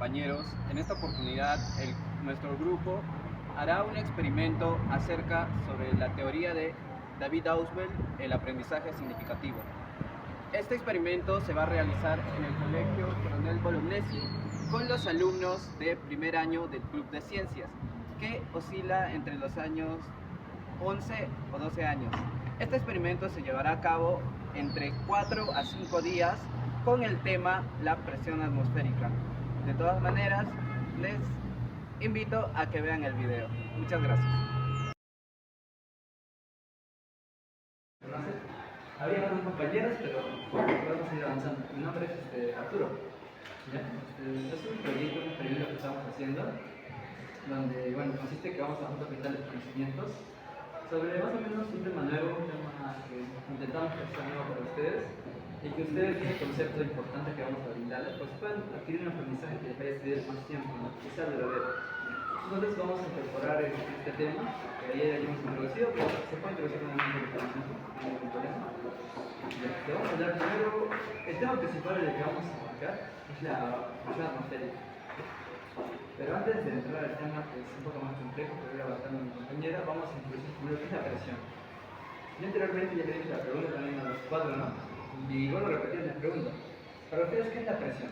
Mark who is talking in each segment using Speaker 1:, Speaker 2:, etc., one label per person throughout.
Speaker 1: compañeros, en esta oportunidad nuestro grupo hará un experimento acerca sobre la teoría de David Ausubel, el aprendizaje significativo. Este experimento se va a realizar en el Colegio Coronel Bolognesi con los alumnos de primer año del Club de Ciencias, que oscila entre los años 11 o 12 años. Este experimento se llevará a cabo entre 4 a 5 días con el tema la presión atmosférica. De todas maneras, les invito a que vean el video. Muchas gracias.
Speaker 2: Había otros compañeros, pero vamos a ir avanzando. Mi nombre es Arturo. ¿Ya? Es un proyecto, un experimento que estamos haciendo, donde consiste que vamos a presentar los conocimientos sobre más o menos un tema nuevo, un tema que intentamos hacer nuevo para ustedes y que ustedes tienen el concepto importante que vamos a brindarles, pues puedan adquirir un aprendizaje que les vaya a estudiar más tiempo, ¿no? Que sea verdadero. Entonces vamos a incorporar este tema, que ayer hayamos introducido, pero se puede introducir en un momento de conocimiento, no hay ningún problema. Te vamos a hablar primero, el tema principal del que vamos a abarcar es la presión atmosférica. Pero antes de entrar al tema, que es un poco más complejo, que voy abarcando a mi compañera, vamos a introducir primero qué es la presión. Yo anteriormente ya le dije la pregunta también a los cuatro, ¿no? Y vuelvo a repetir la pregunta. Para ustedes, ¿qué es la presión?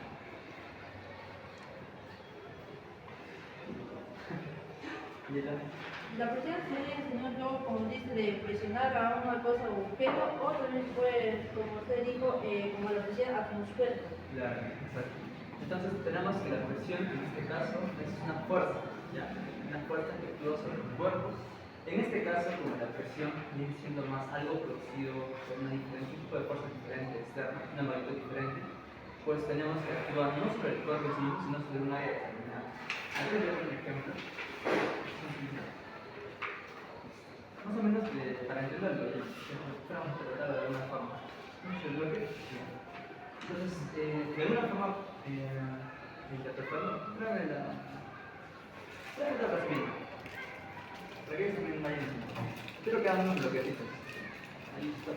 Speaker 3: La presión sería, señor, yo, como dice, de presionar a una cosa o objeto, o también se puede, como usted dijo, como la presión atmosférica.
Speaker 2: Claro, exacto. Entonces tenemos que la presión, en este caso, es una fuerza, ¿ya? Una fuerza que actúa sobre el cuerpo. En este caso, como la presión viene siendo más algo producido por un tipo de fuerza diferente, externa, una magnitud diferente, pues tenemos que actuar no sobre el cuerpo, sino sobre un área determinada. Aquí les doy un ejemplo. Más o menos para entenderlo, vamos a tratar de alguna forma. ¿Se bloque? Entonces, de alguna forma, interpretarlo, tráeme la plasmina. Para que ellos también vayan entendiendo. Quiero que hagan unos bloquecitos. Ahí está.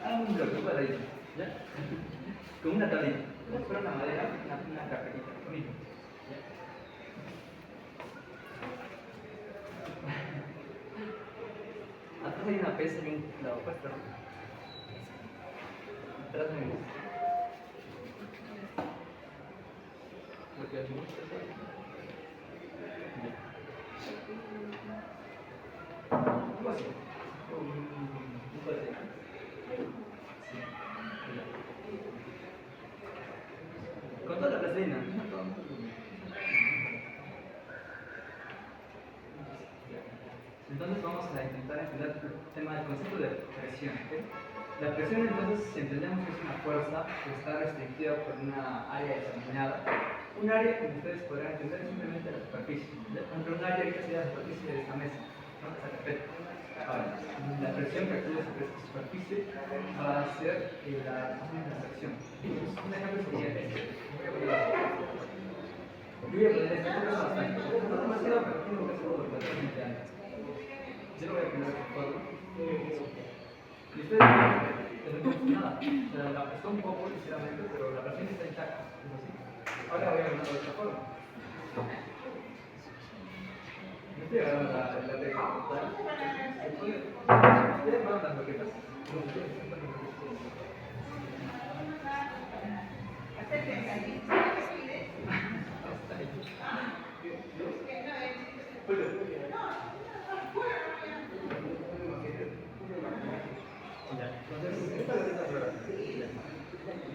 Speaker 2: Hagan un bloque, un cuadradito, ¿ya? Con una tablita. Como si fuera una madera, una carpetita, lo mismo. Atrás hay una pesa y un clavo, pues, perdón. Atrás de mí. Lo que hacemos es algo así. Un cuadrito. Sí. Con toda la plastilina. Entonces vamos a intentar entender el tema del concepto de presión. ¿Okay? La presión, entonces, si entendemos que es una fuerza que está restringida por una área determinada, un área, como ustedes podrán entender, es simplemente la superficie. Por ejemplo, un área que sería la superficie de esta mesa, ¿no? Esta carpeta. Ahora, la presión que actúa sobre esta superficie va a ser la atracción. Un ejemplo sería este. Yo voy a poner este ejemplo bastante. No demasiado, pero tengo que hacerlo totalmente antes. Yo lo voy a poner de esta forma. Y ustedes no nada. La apretó un poco ligeramente, pero la presión está intacta. Es así. Ahora voy a ponerlo de esta forma. No estoy agarrando la técnica total. Ustedes van las maquetas.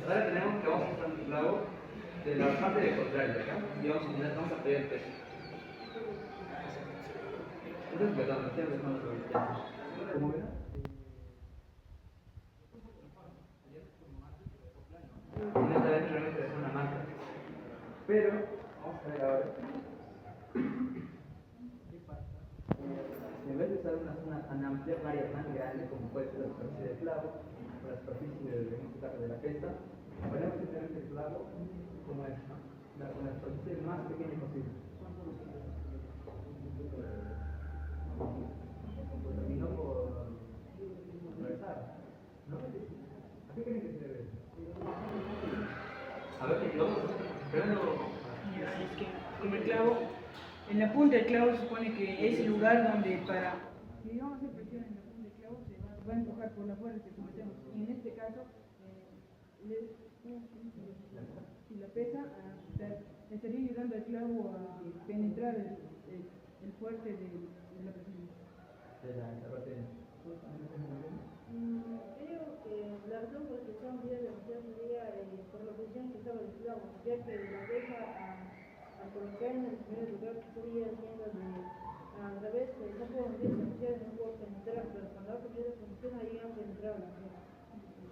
Speaker 2: Ahora tenemos que vamos a usar un clavo de la parte de contrario acá y vamos a pegar el peso. Entonces, perdón, estoy empezando sobre el tema. ¿Cómo ven? En esta vez realmente es una marca. Pero, vamos a ver ahora. ¿Qué pasa? En vez de usar una zona tan amplia, un área tan grande como puede ser la superficie del clavo, o la superficie en este caso de la pesta, ponemos simplemente el clavo como es, ¿no? Con la superficie más pequeña posible. Terminó por atravesar, ¿no? Así que tiene que ser
Speaker 4: punta del clavo se supone que es el lugar donde si vamos a hacer presión en la punta del clavo se va a empujar por la fuerza que sometemos. Y en este caso, si la pesa, estaría ayudando al clavo a penetrar el fuerte de la presión.
Speaker 3: Creo que la razón por la que estamos viendo demasiado sería por la posición que estaba el clavo, ya que la pesa al colocar en el primer lugar estaría haciendo al revés, no puedo medir demasiado y no puedo penetrar, pero cuando hago primera posición ahí han penetrado la pieza.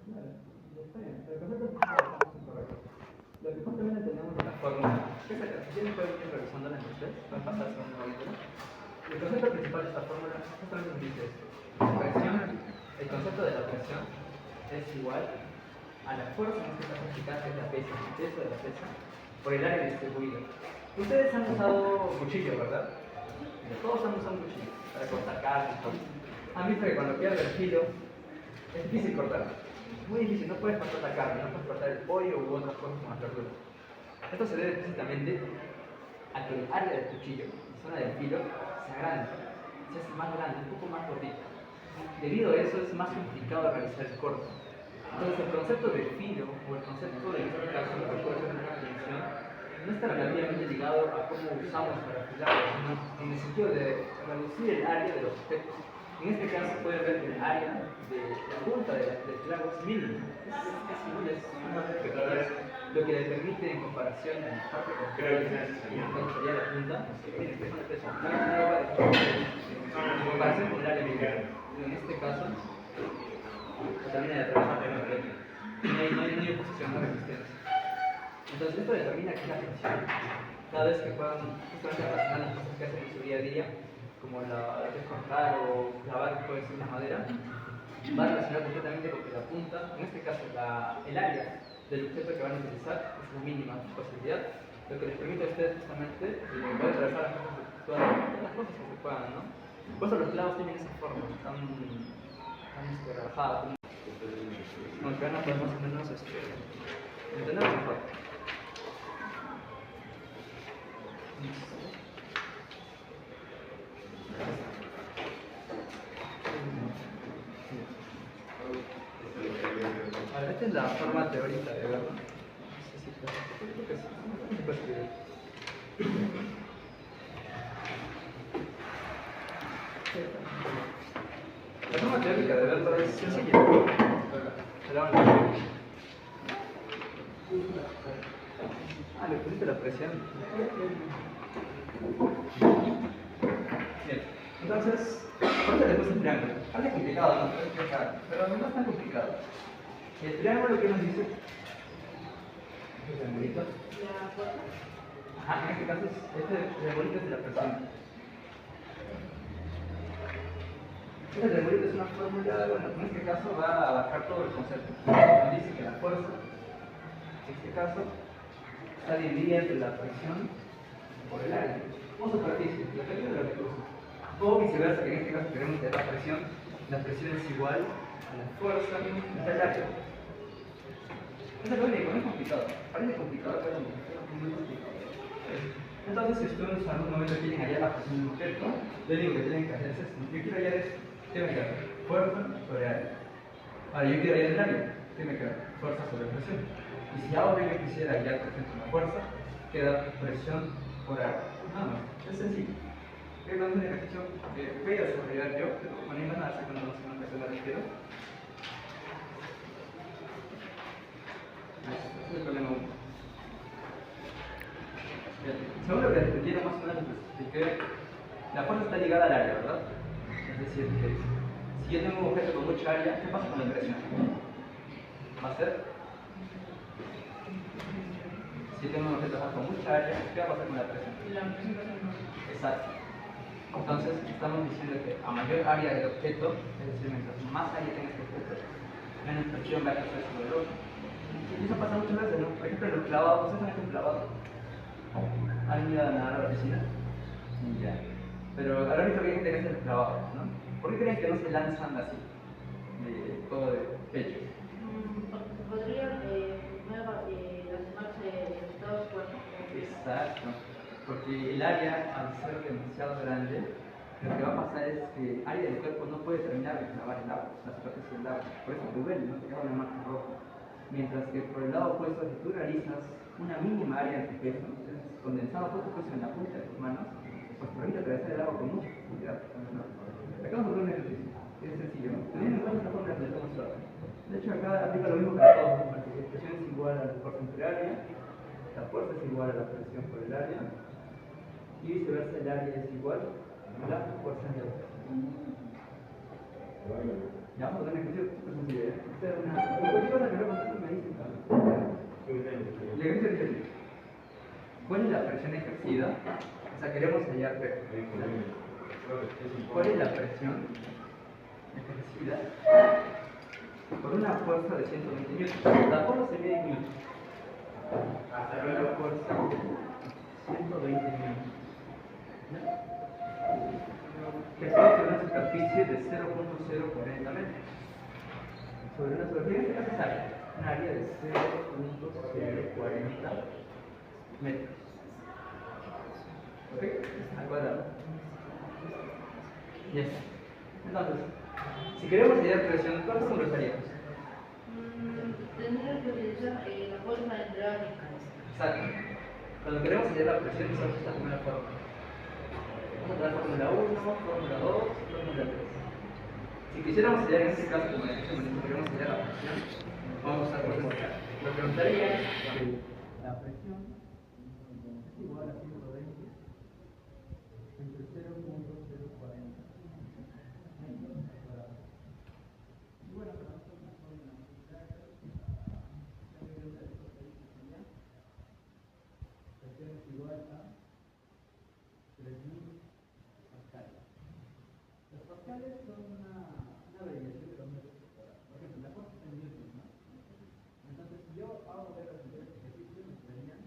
Speaker 2: Está bien, pero con esto correcto. Lo que justamente tenemos en la fórmula, que es acá, si quieren pueden ir revisándola en ustedes, pueden pasar a un momento. El concepto principal de esta fórmula justamente nos dice esto. El concepto de la presión es igual a la fuerza en este caso aplicada, que es la pesa, el peso de la pesa, por el área distribuida. Ustedes han usado cuchillo, ¿verdad? Todos han usado un cuchillo para cortar carne y todo. Han visto que cuando pierde el filo es difícil cortar. Es muy difícil, no puedes cortar la carne, no puedes cortar el pollo u otras cosas como las verduras. Esto se debe precisamente a que el área del cuchillo, la zona del filo, se agranda, se hace más grande, un poco más gordita. Debido a eso es más complicado realizar el corte. Entonces el concepto de filo o el concepto de en este caso lo que puede ser una tensión no está relativamente ligado a cómo usamos para afilarlo, sino en el sentido de reducir el área de los objetos. En este caso pueden ver que el área de la punta del clavo es mínima. Es lo que le permite en comparación a la parte concreta sería la punta, miren, es una presión. En comparación con el área mínima. En este caso, se termina de trabajar en el no hay oposición, no hay resistencia. Entonces esto determina que la presión, cada vez que puedan justamente relacionar las cosas que hacen en su día a día, como la de cortar o clavar, puede ser una madera, va a relacionar completamente con que la punta, en este caso el área del objeto que van a utilizar, es la mínima posibilidad, lo que les permite a ustedes justamente poder atravesar todas las cosas que se puedan, ¿no? Por eso los clavos tienen esa forma, están rebajadas, como que van a poder más o menos entender mejor. Ahora, esta es la forma teórica de verlo. No sé si creo que sí. Puedo escribir. La forma teórica de verlo es sencilla. Le pusiste la presión. Bien, entonces, ahorita le puse un triángulo. Parece complicado, ¿no? Pero no es tan complicado. El triángulo, ¿qué nos dice? ¿El triangulito?
Speaker 3: La fuerza.
Speaker 2: Ajá, en este caso, este triangulito es de la presión. Este triangulito es una fórmula, bueno, en este caso va a abarcar todo el concepto. Nos dice que la fuerza, en este caso, está dividida entre la presión por el área, o superficie, la presión de la recurso. O viceversa, que en este caso queremos que la presión es igual a la fuerza entre el área. Eso es lo único, no es complicado. Parece complicado, pero no es muy complicado. Entonces, si ustedes en algún momento quieren hallar la presión de un objeto, lo único que tienen que hacer es esto. Yo quiero hallar esto, ¿qué me queda? Fuerza sobre área. Ahora, yo quiero hallar el área, ¿qué me queda? Fuerza sobre presión. Y si ahora yo quisiera hallar, por ejemplo, la fuerza, queda presión por área. Nada más, es sencillo. Es un ejercicio que voy a desarrollar yo, pero bueno, iban a hacer cuando no sé a qué me refiero. Ese es el problema 1. Según lo que entendieron más o menos, les expliqué, la fuerza está ligada al área, ¿verdad? Es decir, que si yo tengo un objeto con mucha área, ¿qué pasa con la presión? Va a ser. Si yo tengo un objeto con mucha área, ¿qué va a pasar con la presión? Exacto. Entonces, estamos diciendo que a mayor área del objeto, es decir, mientras más área tenga este objeto, menos presión va a ejercer sobre el otro. Y eso pasa muchas veces, ¿no? Por ejemplo, en los clavados, ¿ustedes han hecho un clavado? ¿Alguien iba a nadar a la piscina? Ya. Pero ahora visto que hay gente que hace los clavados, ¿no? ¿Por qué creen que no se lanzan así? De todo de pecho.
Speaker 3: Porque podría lastimarse el estado de cuerpo.
Speaker 2: Exacto. Porque el área, al ser demasiado grande, lo que va a pasar es que el área del cuerpo no puede terminar de clavar el agua, la superficie del agua. Por eso te duele, no te queda una marca roja. Mientras que por el lado opuesto, si tú realizas una mínima área de tu peso, condensado todo tu peso en la punta de tus manos, pues permite atravesar el agua con mucha facilidad. Acá vamos a hacer un ejercicio, es sencillo, teniendo en cuenta esta forma de estamos ahora. De hecho, acá aplica lo mismo para todos, porque la presión es igual a la fuerza entre área, la fuerza es igual a la presión por el área, y viceversa, el área es igual a la fuerza en el peso. Ya vamos a hacer un ejercicio súper sencillo, ¿eh? Cualquier cosa que no contesto me dicen. El ejercicio dice así. ¿Cuál es la presión ejercida? O sea, queremos hallar P. ¿Cuál es la presión ejercida por una fuerza de 120 newtons? La fuerza se mide en newtons. Por una fuerza de 120 newtons. Que está sobre una superficie de 0.040 metros. Sobre una superficie, en este caso es área. Un área de 0.040 metros. ¿Ok? Al cuadrado. Ya está. Entonces, si queremos hallar presión, ¿cuánto números haríamos?
Speaker 3: Tendría que utilizar la forma hidráulica.
Speaker 2: Exacto. Cuando queremos hallar la presión, usamos esta primera fórmula. Vamos a dar fórmula 1, fórmula 2, fórmula 3. Si quisiéramos hallar en este caso, como en este momento queremos hallar la presión, vamos a usar fórmula 3. Lo que nos daría es que la presión es igual a 120 entre 0.040 metros cuadrados. Y bueno, para nosotros una fórmula presión es igual a 3000 pascales. Los pascales son una abreviación de los metros cuadrados. Por ejemplo, la fuerza es en newtons, ¿no? Entonces, si yo hago ver los siguientes ejercicios, me darían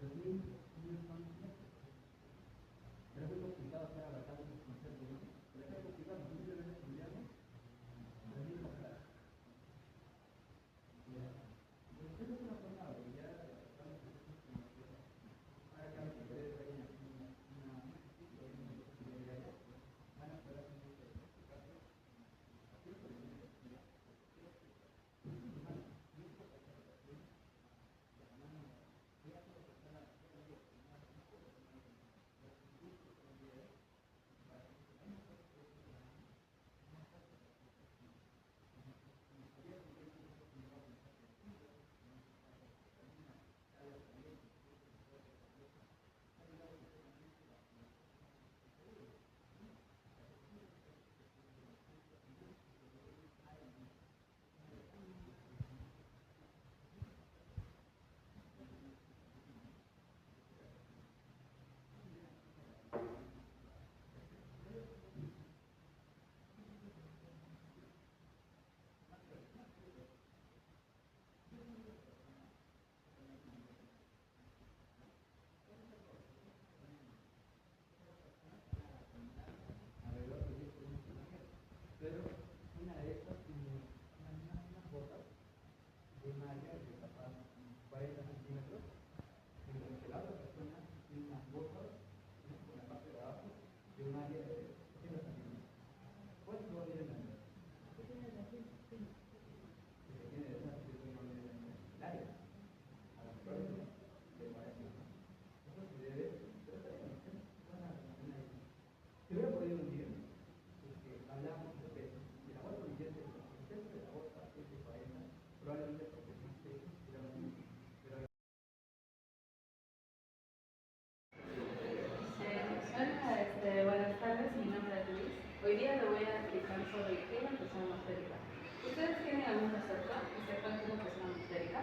Speaker 2: 3000 newtons metros. Pero es muy complicado hacer abarcar esos conceptos, ¿no? Pero acá es complicado, simplemente estudiamos 3000 pascales. Esa es una forma de abreviar para que ahora que vamos a ver ahí una van a poder hacer este caso. Pero una de estas tiene unas botas de malla de capaz 40 centímetros, mientras que la otra persona tiene unas botas en la parte de abajo de malla de 80 centímetros. ¿Cuál es el valor de la malla? ¿Qué tiene de aquí? Que tiene de esa el área. A la próxima de 40. Eso se debe, pero está bien, es una idea. Si hubiera podido unir, hablamos de peso. Si la vuelta dividirse, el peso de la bolsa es de 40, probablemente porque existe la pero
Speaker 5: buenas tardes, mi nombre es Luis. Hoy día le voy a explicar sobre qué es la presión atmosférica. ¿Ustedes tienen algún concepto que sepan qué es la presión atmosférica?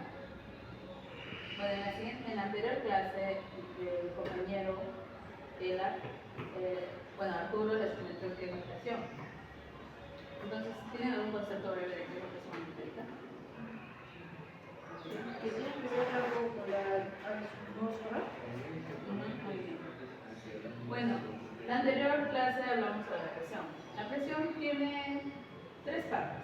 Speaker 5: Bueno, en la anterior clase, el compañero Arturo les comentó qué es la presión. Entonces, ¿tienen algún concepto breve de qué es la presión atmosférica?
Speaker 3: Que tiene que ver algo con la atmósfera.
Speaker 5: Muy bien. Bueno, en la anterior clase hablamos sobre la presión. La presión tiene tres partes,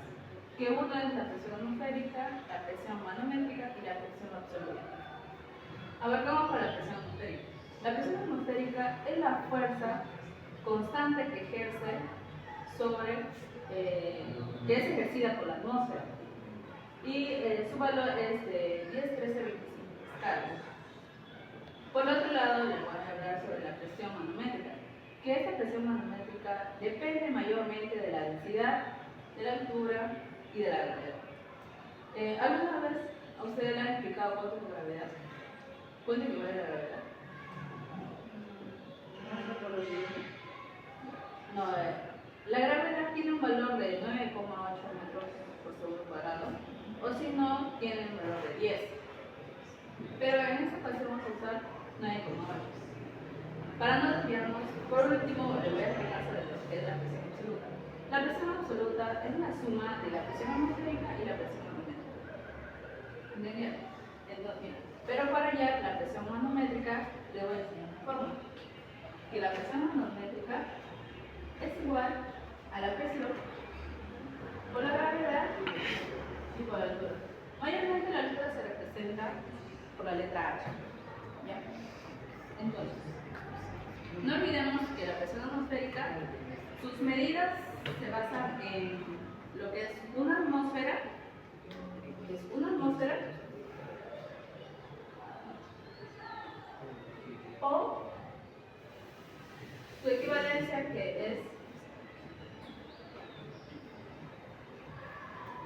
Speaker 5: que una es la presión atmosférica, la presión manométrica y la presión absoluta. Abarcamos con la presión atmosférica. La presión atmosférica es la fuerza constante que ejerce sobre, que es ejercida por la atmósfera. Y su valor es de 10, 13, 25 pascales. Por otro lado, les voy a hablar sobre la presión manométrica, que esta presión manométrica depende mayormente de la densidad, de la altura y de la gravedad. ¿Alguna vez a ustedes le han explicado cuánto es la gravedad? ¿Cuánto equivale a la gravedad? No, la gravedad tiene un valor de 9,8 metros por segundo cuadrado, o si no, tiene un valor de 10. Pero en esta ocasión vamos a usar 9,8. Para no desviarnos, por último, les voy a explicar sobre lo que es la presión absoluta. La presión absoluta es la suma de la presión atmosférica y la presión manométrica. ¿Entendieron? Entonces, bien. Pero para hallar la presión manométrica, les voy a enseñar una fórmula. Que la presión manométrica es igual a la presión por la gravedad y por la altura. Mayormente la altura se representa por la letra H. ¿Ya? Entonces, no olvidemos que la presión atmosférica, sus medidas se basan en lo que es una atmósfera, o su equivalencia, que es,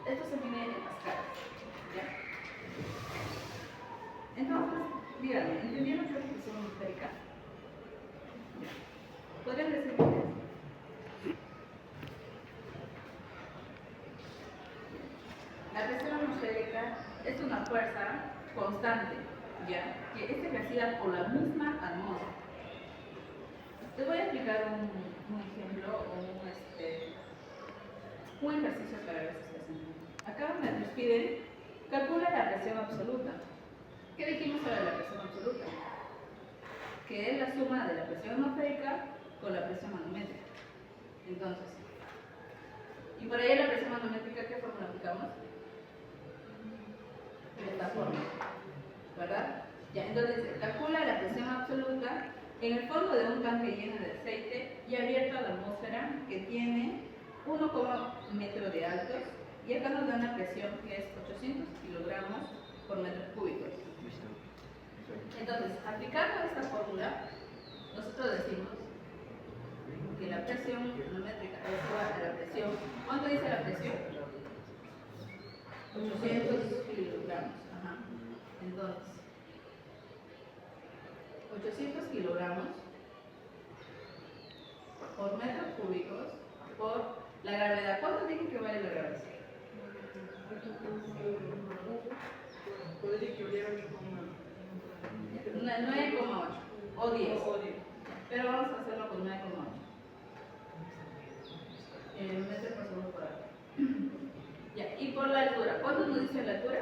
Speaker 5: esto se mide en pascales. ¿Ya? Entonces, díganme, ¿entendieron qué es la presión atmosférica? ¿Podrían decir qué es? La presión atmosférica es una fuerza constante, ¿ya? Que es ejercida por la misma atmósfera. Les voy a explicar un ejemplo o un ejercicio para ver si se hacen. Acá nos piden, calcula la presión absoluta. ¿Qué dijimos sobre la presión absoluta? Que es la suma de la presión atmosférica con la presión manométrica. Entonces, y por ahí la presión manométrica, ¿qué fórmula aplicamos? Esta fórmula, ¿verdad? Ya, entonces, calcula la presión absoluta en el fondo de un tanque lleno de aceite y abierto a la atmósfera, que tiene 1,1 metro de altos, y acá nos da una presión que es 800 kilogramos por metro cúbico. Entonces, aplicando esta fórmula, nosotros decimos que la presión manométrica es igual a la presión. ¿Cuánto dice la presión? 800 kilogramos. Ajá. Entonces, 800 kilogramos por metros cúbicos por la gravedad. ¿Cuánto dije que vale la gravedad?
Speaker 4: Podría equilibrar
Speaker 5: 9,8 o 10. Pero vamos a hacerlo con 9,8 metros por segundo cuadrado. Ya, y por la altura, ¿cuánto nos dice la altura?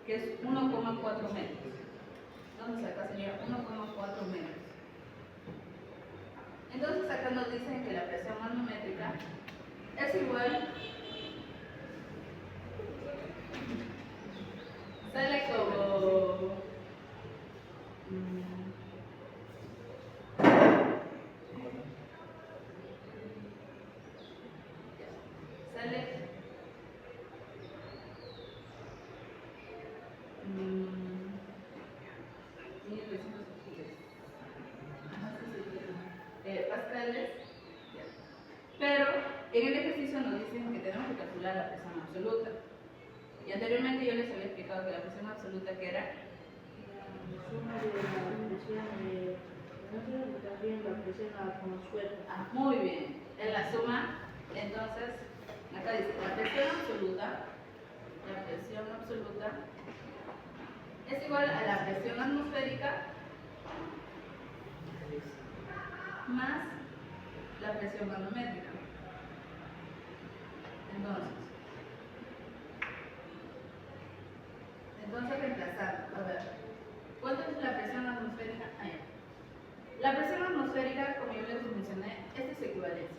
Speaker 5: Que es 1,4 metros. Entonces acá sería 1,4 metros. Entonces acá nos dicen que la presión manométrica es igual, sale como sale 1310 pascales. Pero en el ejercicio nos dicen que tenemos que calcular la presión absoluta. Y anteriormente yo les había explicado que la presión absoluta, que era
Speaker 3: La suma de la presión de atmósfera y también la presión atmosférica.
Speaker 5: muy bien, es la suma. Entonces, acá dice la presión absoluta es igual a la presión atmosférica más la presión manométrica. Entonces reemplazando, a ver, ¿cuánto es la presión atmosférica? La presión atmosférica, como yo les mencioné, esta es su equivalencia.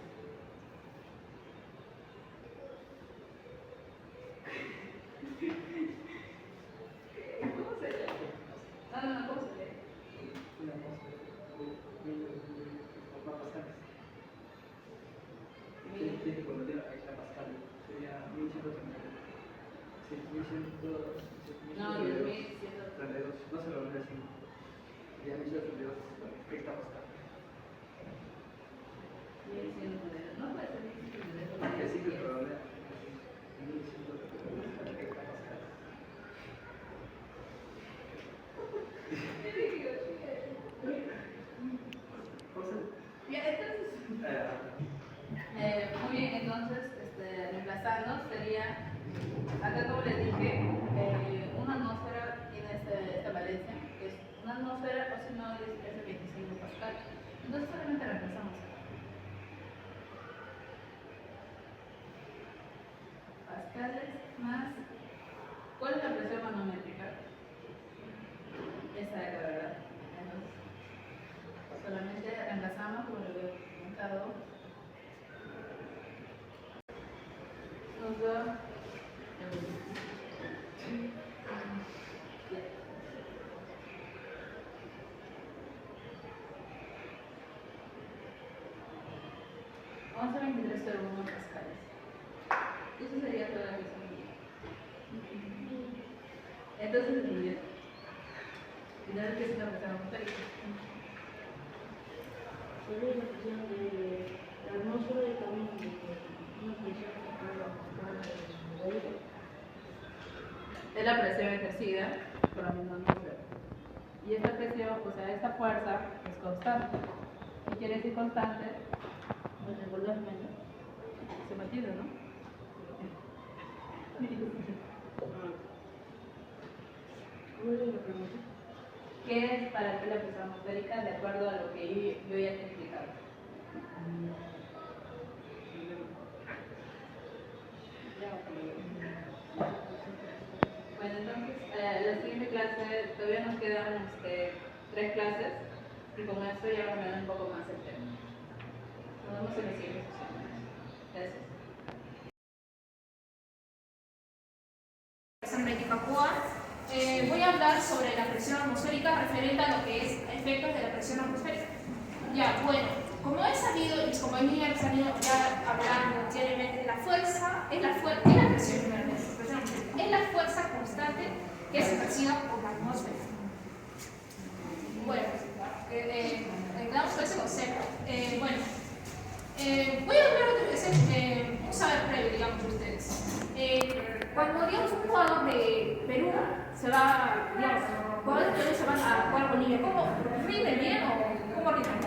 Speaker 5: ¿Cómo se llama? No, ¿cómo se llama? acá como les dije, una atmósfera tiene esta valencia, que es una atmósfera, o si no, es de 25 pascal. Entonces solamente reemplazamos pascales más. ¿Cuál es la presión manométrica? Esta de acá, ¿verdad? Entonces, solamente reemplazamos, como lo he comentado. Nos da vamos a 23,1 pascales. Eso sería toda la presión. Entonces es muy bien. ¿Y sabes qué es una presión atmosférica?
Speaker 3: Sobre la presión de la atmósfera y también una presión
Speaker 5: Es la presión ejercida por la misma atmósfera. Y esta presión, o sea, esta fuerza es constante. ¿Qué quiere decir constante?
Speaker 3: pues regularmente.
Speaker 5: Se mantiene, ¿no?
Speaker 3: ¿Cuál es la pregunta?
Speaker 5: ¿Qué es para ti la presión atmosférica de acuerdo a lo que yo ya te he explicado? Bueno, entonces, la siguiente clase, todavía nos quedan 3 clases y con esto ya vamos a ver un poco más el tema. Nos vemos en la siguiente sesión. Gracias.
Speaker 6: Voy a hablar sobre la presión atmosférica referente a lo que es efectos de la presión atmosférica. Ya, bueno, como he sabido y mis compañeros han ido ya hablando anteriormente, la fuerza es la presión atmosférica, es la fuerza constante que es ejercida por la atmósfera. Bueno, quedamos con ese concepto. Voy a hablar de un saber previo, digamos, de ustedes. Cuando, digamos, un jugador de Perú se va, digamos, jugadores de Perú se van a jugar a Bolivia, ¿cómo rinde bien o cómo rinde bien?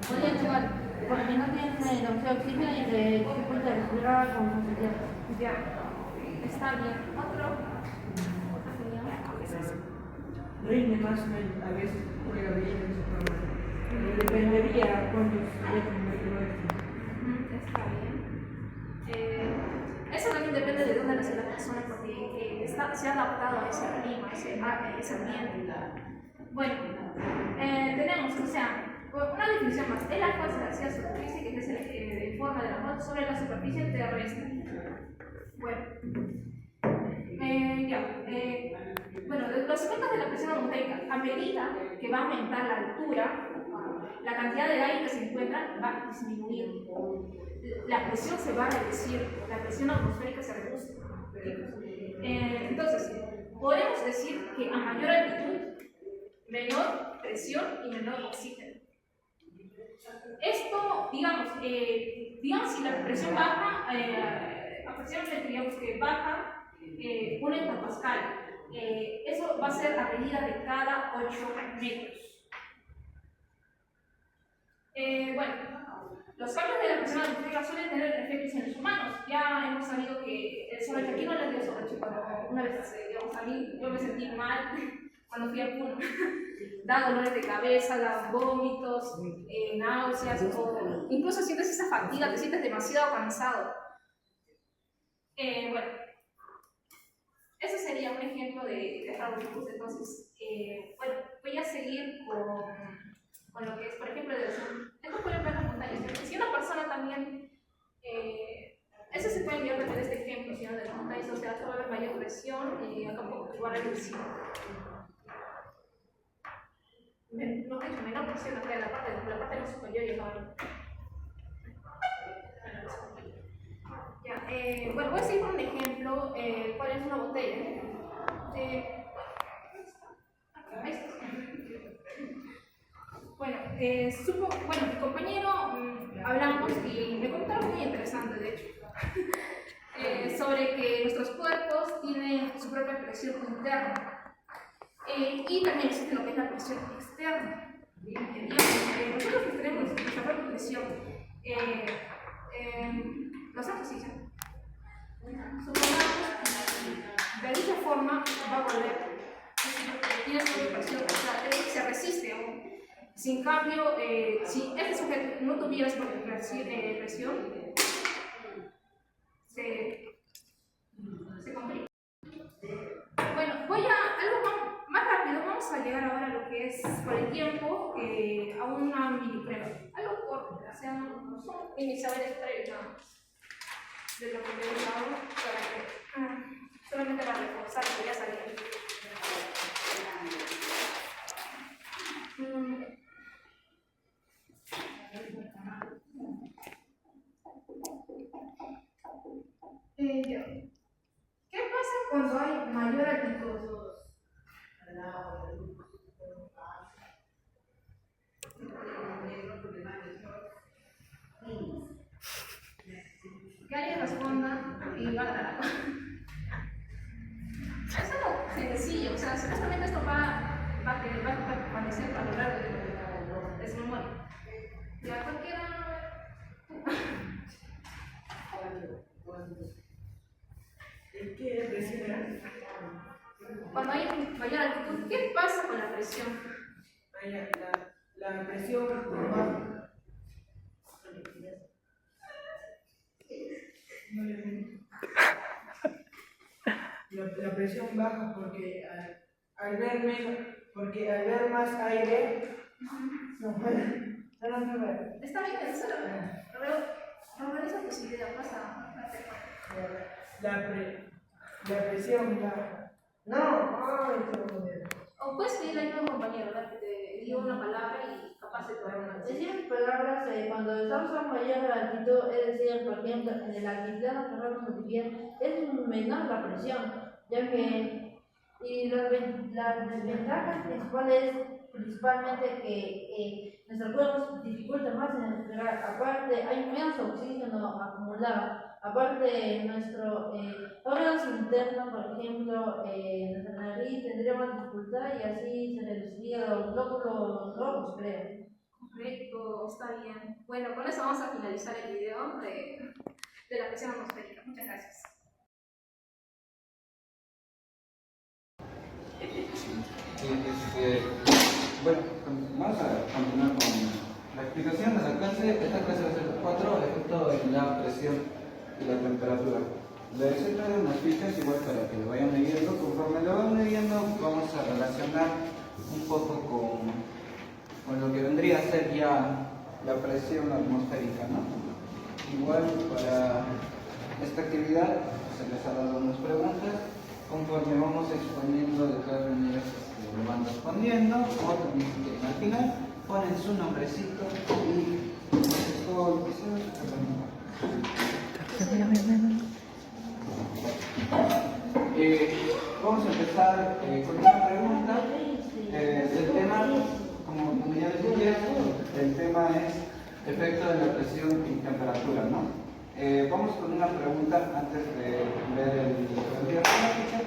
Speaker 3: Podría jugar porque no tiene demasiado oxígeno y le dificulta respirar con facilidad.
Speaker 6: Ya, está bien. ¿Otro sería?
Speaker 4: Rinde más a veces juega bien en ese programa. Dependería cuántos
Speaker 6: Está bien. Eso también depende de dónde nace la persona, porque se ha adaptado a ese clima, a ese ambiente. Bueno, tenemos, o sea, una definición más. Es la fuerza hacia la superficie que es en forma de la mano sobre la superficie terrestre. Bueno, bueno, los efectos de la presión atmosférica, a medida que va a aumentar la altura, la cantidad de aire que se encuentra va a disminuir. La presión se va a reducir, la presión atmosférica se reduce. Entonces, podemos decir que a mayor altitud, menor presión y menor oxígeno. Esto, digamos si la presión baja, aproximadamente digamos que baja 1 hectopascal, eso va a ser a medida de cada 8 metros. Los cambios de la presión atmosférica suelen tener efectos en los humanos. Ya hemos sabido que el sobre aquí no les dio sobre, pero una vez, digamos, a mí yo me sentí mal cuando fui a Puno. Da dolores de cabeza, da vómitos, náuseas, o incluso sientes esa fatiga, te sientes demasiado cansado. Ese sería un ejemplo de Raúl. Entonces, voy a seguir con lo que es, por ejemplo, esto puede ver las montañas. Si una persona también, eso se puede enviar de este ejemplo, si no de las montañas, o sea, va a haber mayor presión y acá un poco igual a reducción. No hay menor presión acá en la parte más superior y acá. Voy a seguir con un ejemplo. ¿Cuál es una botella? Mi compañero hablamos y me contó algo muy interesante, de hecho, sobre que nuestros cuerpos tienen su propia presión interna y también existe lo que es la presión externa. Nosotros que tenemos nuestra propia presión, lo hacemos así, ¿sí? Supongamos forma va a volver. Tiene una presión, o sea, se resiste aún. Sin cambio, si este sujeto no tuviera presión, se complica. Bueno, algo más rápido, vamos a llegar ahora a lo que es por el tiempo, a una mini prueba. Algo corto, o sea, no son mini saberes previos nada más de lo que vemos ahora, para que solamente para reforzar que ya sabía. ¿Qué pasa cuando hay mayor altitud? Que alguien responda y va a dar. Es algo sencillo, o sea, supuestamente esto va a permanecer a lo largo de su memoria. Ya cualquiera.
Speaker 7: ¿Qué presión era?
Speaker 6: Cuando hay mayor altitud, ¿qué pasa con la presión?
Speaker 7: La presión baja. La presión baja porque al ver más aire no puede.
Speaker 6: Está bien, eso realiza tu idea, pasa.
Speaker 7: La presión baja.
Speaker 6: O puedes pedirle a un compañero, ¿verdad? Que te diga una palabra y capaz de tomar una
Speaker 3: En ciertas palabras, cuando estamos a mayor altitud, es decir, por ejemplo, en el altiplano que vamos a vivir, es menor la presión, ya que las desventajas principalmente que nuestro cuerpo se dificulta más en respirar. Aparte, hay menos oxígeno acumulado. Aparte, nuestro órganos internos, por ejemplo, nuestra nariz tendría más dificultad y así se reduciría los glóbulos rojos, creo.
Speaker 6: Correcto, está bien. Bueno, con eso vamos a finalizar el video de la presión atmosférica. Muchas gracias.
Speaker 8: Bueno, vamos a continuar con la explicación de alcance. Esta clase va a ser 4 efectos en la presión y la temperatura. Les he traído unas fichas igual para que lo vayan midiendo. Conforme lo van midiendo, vamos a relacionar un poco con lo que vendría a ser ya la presión atmosférica, ¿no? Igual para esta actividad se les ha dado unas preguntas. Conforme vamos exponiendo de todas maneras lo van respondiendo, o también si quieren al final ponen su nombrecito y todo lo que sea. Vamos a empezar con una pregunta del tema, como ya les dije, el tema es efecto de la presión y temperatura, ¿no? Vamos con una pregunta antes de ver el gráfico.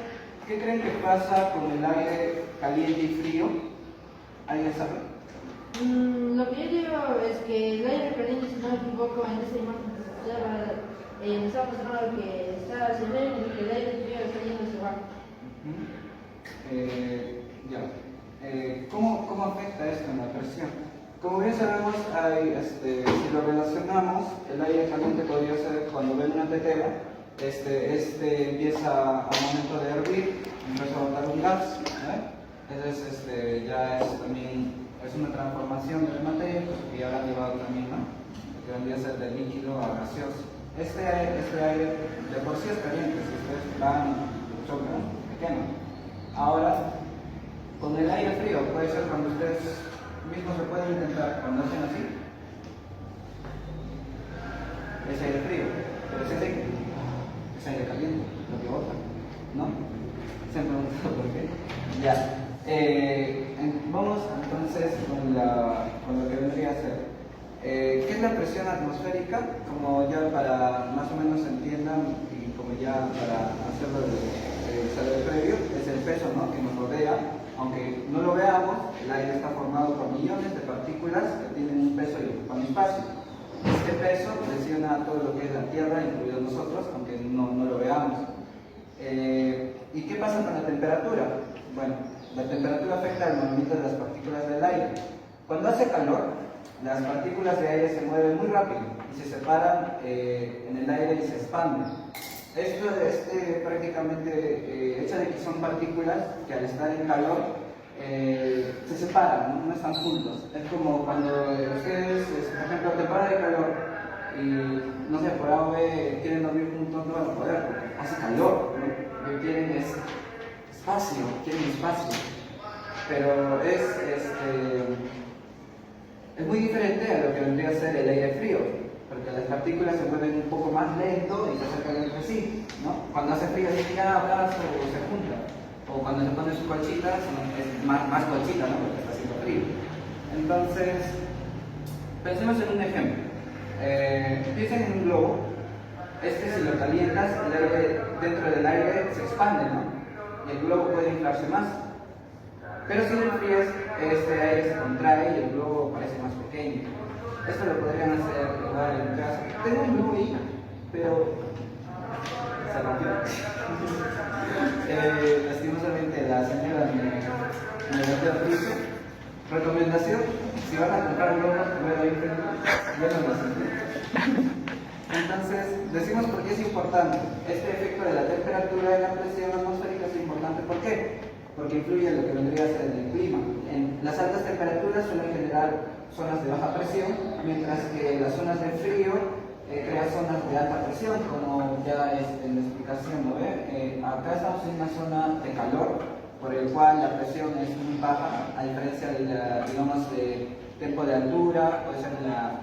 Speaker 8: ¿Qué creen que pasa con el aire caliente y frío? ¿Alguien sabe?
Speaker 3: Lo que yo digo es que el aire caliente, si no me equivoco, en esta imagen que se observa, está mostrando que se ve y que el aire frío está yendo hacia abajo.
Speaker 8: ¿Cómo afecta esto en la presión? Como bien sabemos, si lo relacionamos, el aire caliente podría ser cuando ven una tetera, empieza al momento de hervir, empieza a botar un gas, entonces ya es una transformación de la materia, pues, que ya la ha llevado también, ¿no? Que vendría a ser de líquido a gaseoso. Este aire de por sí es caliente, si ustedes van, chocan, pequeño. Ahora, con el aire frío, puede ser cuando ustedes mismos se pueden intentar, cuando hacen así, es aire frío, pero es aire caliente, lo que bota, ¿no? Se han preguntado por qué. Ya. Vamos entonces con lo que vendría a ser. ¿Qué es la presión atmosférica? Como ya para más o menos entiendan y como ya para hacerlo de saber previo, es el peso, ¿no?, que nos rodea. Aunque no lo veamos, el aire está formado por millones de partículas que tienen un peso y ocupan espacio. Este peso presiona todo lo que es la Tierra, incluidos nosotros, aunque no lo veamos. ¿Y qué pasa con la temperatura? Bueno, la temperatura afecta al movimiento de las partículas del aire. Cuando hace calor, las partículas de aire se mueven muy rápido y se separan en el aire y se expanden. Esto prácticamente hecho de que son partículas que al estar en calor se separan, no están juntos. Es como cuando ustedes, por ejemplo, temporada de calor y no sé, por A o B quieren dormir juntos, no van a poder porque hace calor. Lo que quieren es espacio, quieren espacio. Pero es muy diferente a lo que vendría a ser el aire frío, porque las partículas se mueven un poco más lento y se acercan entre sí, ¿no? Cuando hace frío se tiran abrazos o se juntan, o cuando se pone su colchita es más colchita, ¿no? Porque está haciendo frío. Entonces, pensemos en un ejemplo. Piensen en un globo. Si lo calientas, el aire dentro del aire se expande, ¿no? Y el globo puede inflarse más. Pero si lo enfrías, este aire se contrae y el globo parece más pequeño. Esto lo podrían hacer igual en casa. Tengo un globo ahí, pero se rompió. Lastimosamente la señora me metió al piso. Recomendación: si van a comprar globos, primero ahí ya no lo hacen. Entonces, decimos por qué es importante. Este efecto de la temperatura y la presión atmosférica es importante. ¿Por qué? Porque influye en lo que vendría a ser el clima. En las altas temperaturas suelen generar zonas de baja presión, mientras que las zonas de frío crean zonas de alta presión, como ya es en la explicación, ¿no ve? Acá estamos en una zona de calor, por el cual la presión es muy baja, a diferencia de la, digamos, de tiempo de altura, puede ser la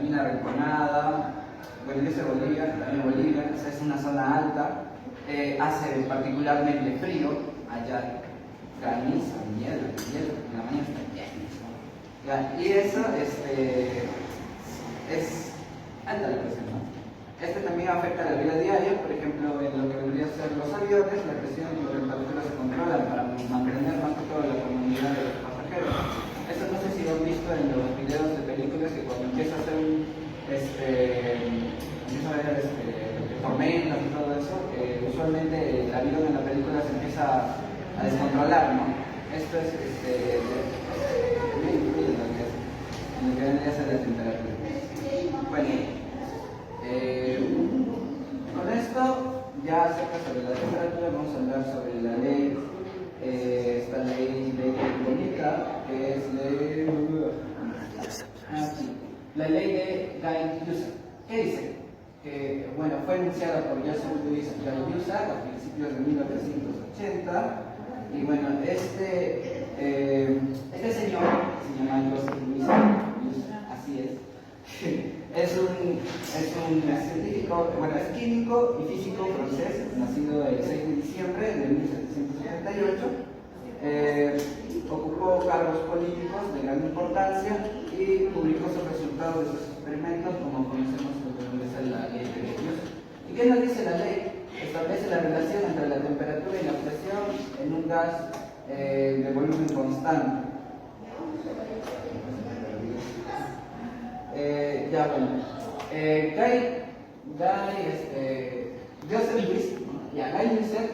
Speaker 8: mina Rinconada, bueno, yo soy Bolivia, también Bolivia, esa es una zona alta, hace particularmente frío, allá granizo, hielo, en la mañana está lleno. Y eso es alta la presión, ¿no? También afecta la vida diaria, por ejemplo, en lo que vendría a ser los aviones, la presión y la temperatura se controlan para mantener más que todo la comunidad de los pasajeros. Esto no sé si lo han visto en los videos de películas, que cuando empieza a hacer empieza a haber tormentas y todo eso, usualmente el avión en la película se empieza a descontrolar, ¿no? Esto es muy influye en lo que vendría a ser la temperatura. Bueno, con esto ya acerca sobre la temperatura vamos a hablar sobre la ley, esta ley bonita, que es la ley de Guy-Lussac. ¿Qué dice? Que bueno, fue enunciada por Joseph Louis Guy-Lussac a principios de 1980. Y bueno, este señor se llama Joseph Louis Guy-Lussac, así es. Es un científico, bueno, es químico y físico francés, nacido el 6 de diciembre de 1778. Ocupó cargos políticos de gran importancia y publicó sus resultados de sus experimentos, como conocemos lo que es la ley de Lussac. ¿Y qué nos dice la ley? Establece la relación entre la temperatura y la presión en un gas de volumen constante. Ya bueno, Joseph Louis-Lussac,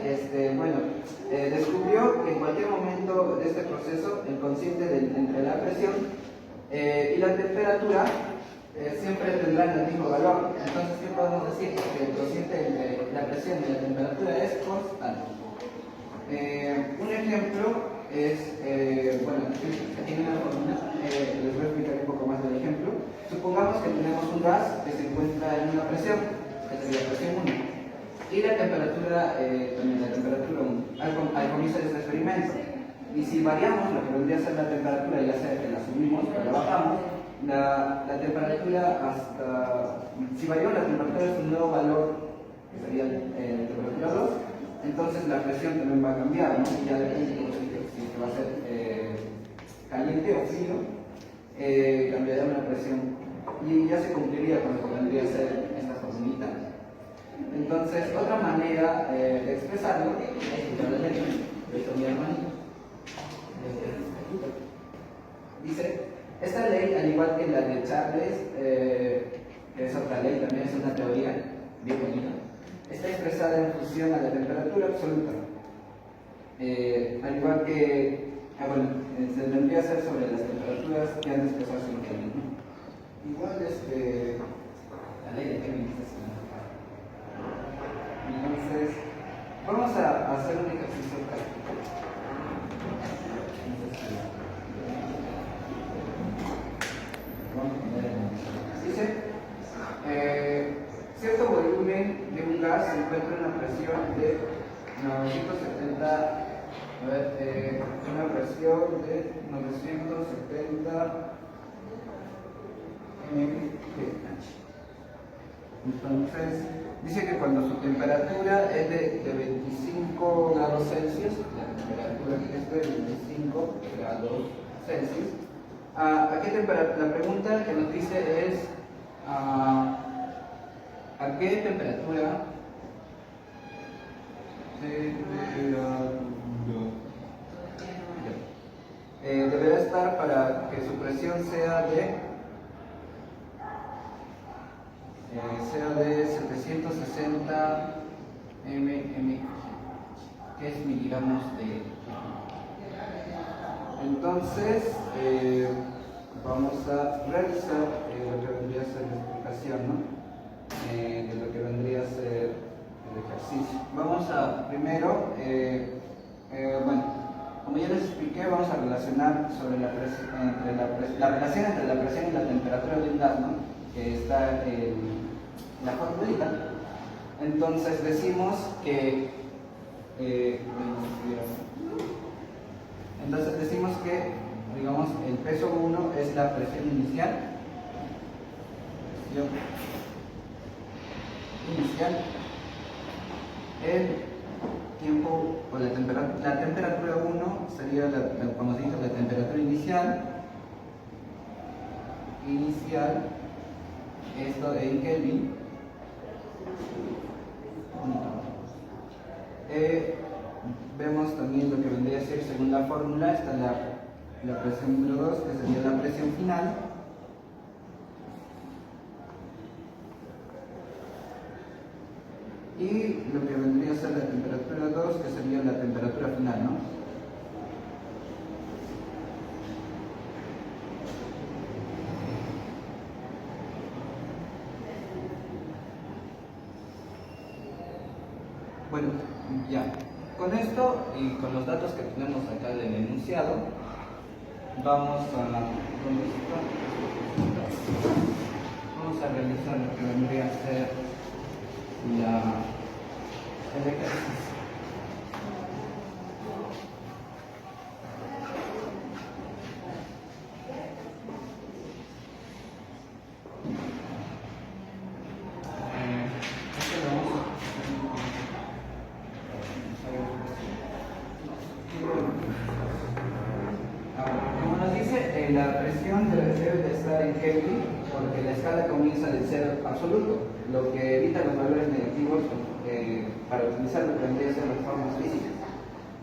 Speaker 8: descubrió que en cualquier momento de este proceso, el cociente entre la presión y la temperatura siempre tendrán el mismo valor. Entonces, ¿qué podemos decir? Que el cociente entre la presión y la temperatura es constante. Un ejemplo es, aquí en una fórmula, les voy a explicar un poco más del ejemplo. Supongamos que tenemos un gas que se encuentra en una presión, que sería presión 1, y la temperatura, también la temperatura 1, al comienzo de este experimento. Y si variamos lo que vendría a ser la temperatura, ya sea que la subimos o la bajamos, la temperatura si variamos la temperatura es un nuevo valor, que sería la temperatura 2, entonces la presión también va a cambiar, ¿no? Y ya depende si va a ser caliente o frío, cambiaría la presión. Y ya se cumpliría con lo que vendría a ser esta formulita. Entonces, otra manera de expresarlo es quitar la letra. Esto es mi hermanito. Dice, esta ley, al igual que la de Charles, que es otra ley, también es una teoría bien bonita, está expresada en alusión a la temperatura absoluta. Al igual que, se tendría a hacer sobre las temperaturas que han desplazado en Kelvin, ¿no? Igual, la ley de Kelvin está significada. Entonces, vamos a hacer un ejercicio práctico. Dice, cierto volumen de un gas se encuentra en una presión de 970, una presión de 970 mph. Entonces, dice que cuando su temperatura es de 25 grados Celsius, la temperatura que es de 25 grados Celsius, ¿a qué temperatura? La pregunta que nos dice es ¿a qué temperatura deberá estar para que su presión sea de 760 mmHg, que es miligramos de. Entonces, vamos a realizar lo que vendría a ser la explicación, ¿no? De lo que vendría a ser el ejercicio. Vamos a, primero, como ya les expliqué, vamos a relacionar sobre la relación entre la presión y la temperatura de un gas, ¿no? Que está en la formulita. Entonces decimos que digamos, el peso 1 es la presión inicial. El tiempo o la temperatura 1 sería como se dice, la temperatura inicial, esto en Kelvin. Vemos también lo que vendría a ser según la fórmula, está la presión número 2, que sería la presión final. Y lo que vendría a ser la temperatura 2, que sería la temperatura final, ¿no? Bueno, ya. Con esto y con los datos que tenemos acá en el enunciado, vamos a realizar lo que vendría a ser el ejercicio. Como nos dice, la presión debe de estar en Kelvin, porque la escala comienza del cero absoluto, lo que evita los valores negativos para utilizar lo que vendría a ser las formas físicas.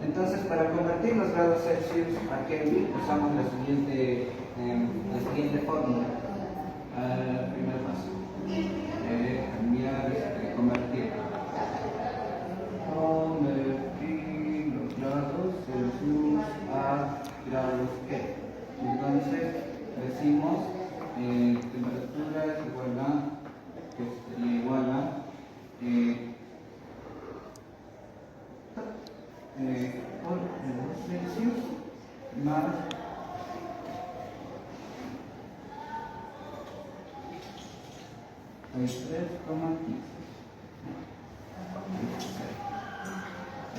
Speaker 8: Entonces, para convertir los grados Celsius a Kelvin, usamos la siguiente fórmula. Primer paso. Convertir los grados Celsius a grados Kelvin. Entonces, decimos temperatura es igual a, que sería igual a por Celsius más el 3,15.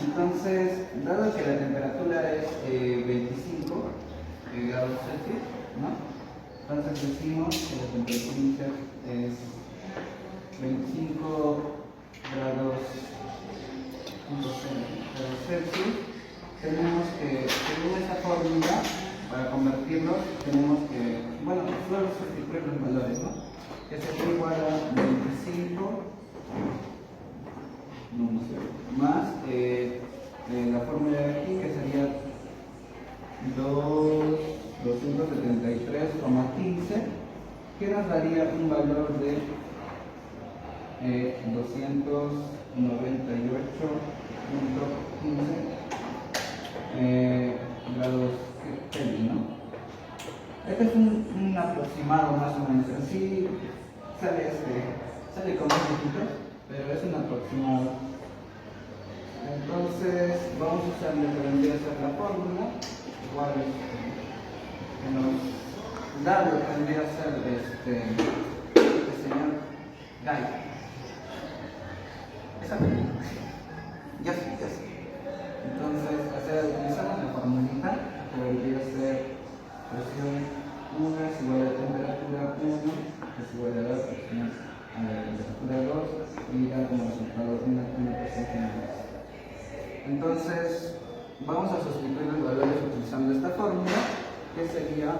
Speaker 8: Entonces, dado que la temperatura es 25 grados Celsius, ¿no? Entonces decimos que la temperatura inicial es 25 grados Celsius. Tenemos que, según esa fórmula, para convertirlos, tenemos que, luego sustituir los valores, ¿no? Que sería igual a 25 más la fórmula de aquí, que sería 273,15, que nos daría un valor de grados Kelvin, ¿no? Este es un aproximado más o menos. Así sale como poquitos, pero es un aproximado. Entonces vamos a usar lo que vendría a ser la fórmula, igual que nos da lo que vendría a ser este señor Guy. Exactamente. Ya sé. Entonces, utilizamos la formulita que vendría a ser presión 1 es igual a temperatura 1 es igual a la presión a la temperatura 2 y da como resultado una presión final. Entonces, vamos a sustituir los valores utilizando esta fórmula, que sería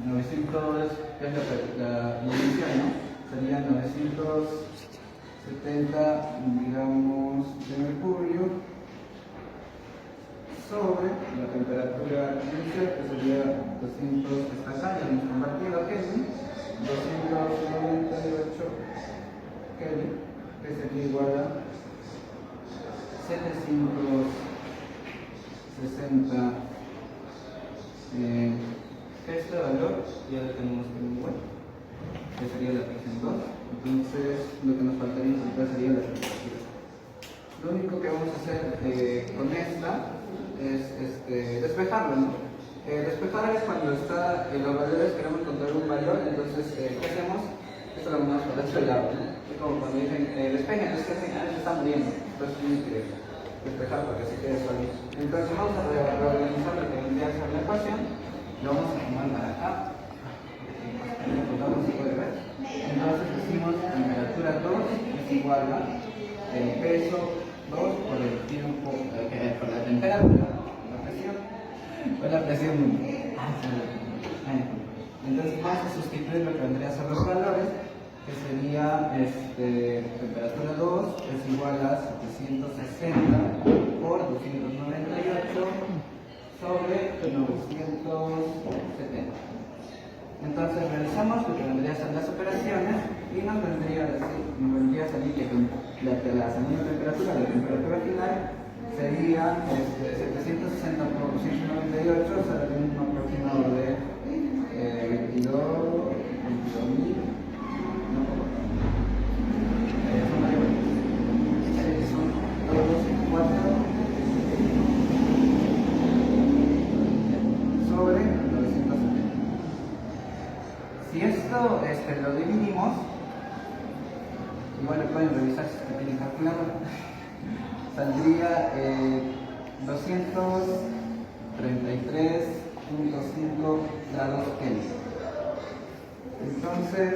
Speaker 8: 900, que es la inicial, ¿no? Sería 970 miligramos de mercurio sobre la temperatura inicial, que sería 200, está acá, ya hemos convertido a Kelvin, 298 Kelvin, que sería igual a 760 este valor ya lo tenemos como igual, que sería la presión 2. Entonces lo que nos faltaría encontrar sería la temperatura. Lo único que vamos a hacer con esta es despejarlo, ¿no? Despejar es cuando está en los valores, queremos encontrar un valor, entonces ¿qué hacemos? Esto lo vamos para este lado, ¿no? Es como cuando dicen despejen, entonces se está muriendo, entonces tiene que despejar para que se quede sólido. Entonces vamos a reorganizar lo que vendría a ser la ecuación, lo vamos a tomar para acá, no se puede ver. Entonces decimos temperatura 2 es igual a el peso 2 por el tiempo, por la temperatura, por la presión. Entonces vamos a sustituir lo que vendría a ser los valores, que sería temperatura 2 es igual a 760 por 298 sobre 970. Entonces realizamos lo que vendría a ser las operaciones y nos vendría a salir que la temperatura, la temperatura final sería 760 por 298, sale un aproximado de 22.000, son todos 4 sobre 970. Si esto lo dividimos, igual lo pueden revisar si tienen calculador, saldría 233.5 grados Kelvin. Entonces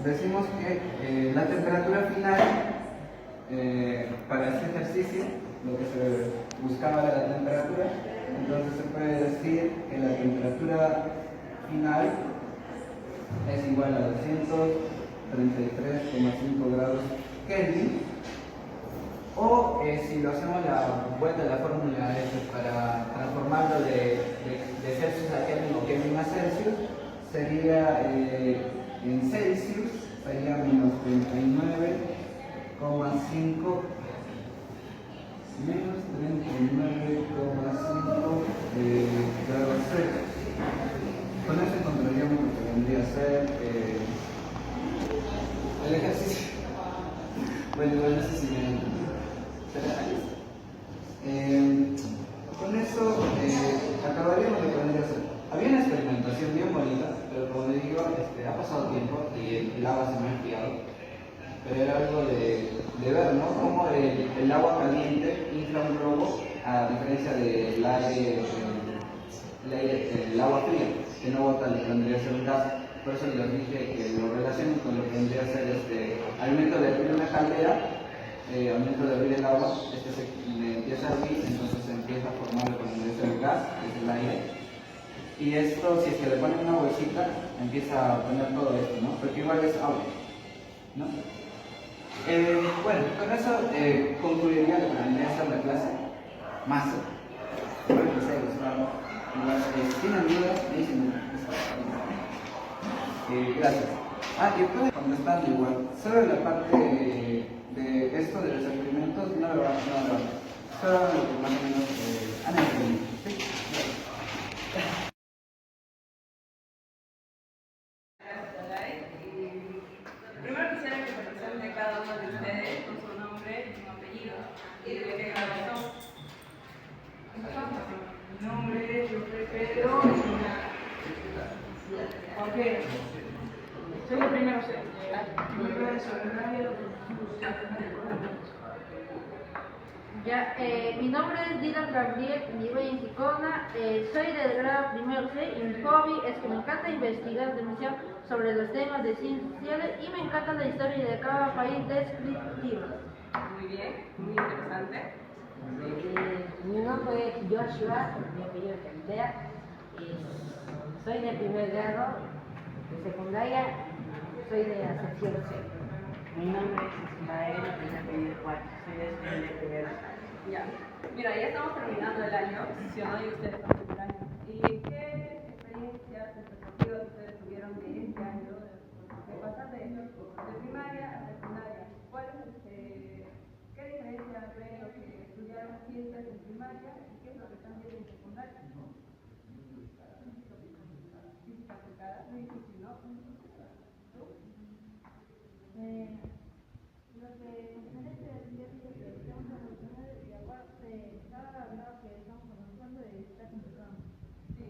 Speaker 8: decimos que la temperatura final para este ejercicio, lo que se buscaba era la temperatura, entonces se puede decir que la temperatura final es igual a 233,5 grados Kelvin, o si lo hacemos la vuelta de la fórmula para transformarlo de Celsius a Kelvin o Kelvin a Celsius, sería en Celsius, sería menos 39,5 grados Celsius. Con eso encontraríamos lo que vendría a ser el ejercicio. Bueno, no sé si me con eso acabaríamos lo que vendría a ser. Había una experimentación bien bonita, pero como les digo, ha pasado tiempo y el agua se me ha enfriado. Pero era algo de ver, ¿no? Cómo el agua caliente infla un globo, a diferencia del aire, el agua fría, que no bota lo que vendría a ser un gas. Por eso les dije que lo relaciono con lo que vendría a ser al momento de abrir una caldera, al momento de abrir el agua, se empieza a hervir, entonces se empieza a formar lo que vendría a ser el gas, que es el aire. Y esto, si es que le ponen una bolsita, empieza a poner todo esto, ¿no? Porque igual es agua, ¿no? Bueno, con eso concluiría lo que vendría a ser la clase más. Bueno, pues ahí si tienen dudas, me dicen. Gracias. Ah, y ustedes contestando igual. Solo la parte de esto de los experimentos no lo van a solo lo que más o menos han entendido. ¿Sí?
Speaker 5: Gracias, Dalai. Y primero quisiera que se presente cada uno de ustedes con su nombre y su apellido y de qué grado son.
Speaker 7: Mi nombre es José Pedro. Ok. Soy el primero C. Primero de secundaria.
Speaker 3: Ya, mi nombre es Dylan Gabriel, vivo en Chicona, soy del grado primero C y mi hobby es que me encanta investigar demasiado sobre los temas de ciencias sociales y me encanta la historia de cada país descriptiva.
Speaker 5: Muy bien, muy interesante.
Speaker 9: Mi nombre es Joshua, mi apellido es Candea, soy de primer grado de secundaria, soy de la sección C.
Speaker 10: Mi nombre es Ismael y mi apellido es Juan, soy de primero.
Speaker 5: Ya. Mira, ya estamos terminando el año, ¿sí o no? Y ustedes están en el año. ¿Y qué experiencias, expectativas ustedes tuvieron de este año, de pasar de primaria a secundaria? ¿Cuál es qué diferencia ven lo que estudiaron ciencias en primaria y qué es lo que están viendo en secundaria? Física aplicada, muy difícil, ¿no? ¿Tú?
Speaker 3: Lo que que estamos evolucionando y aparte cada grado que estamos avanzando está complicado.
Speaker 5: Sí,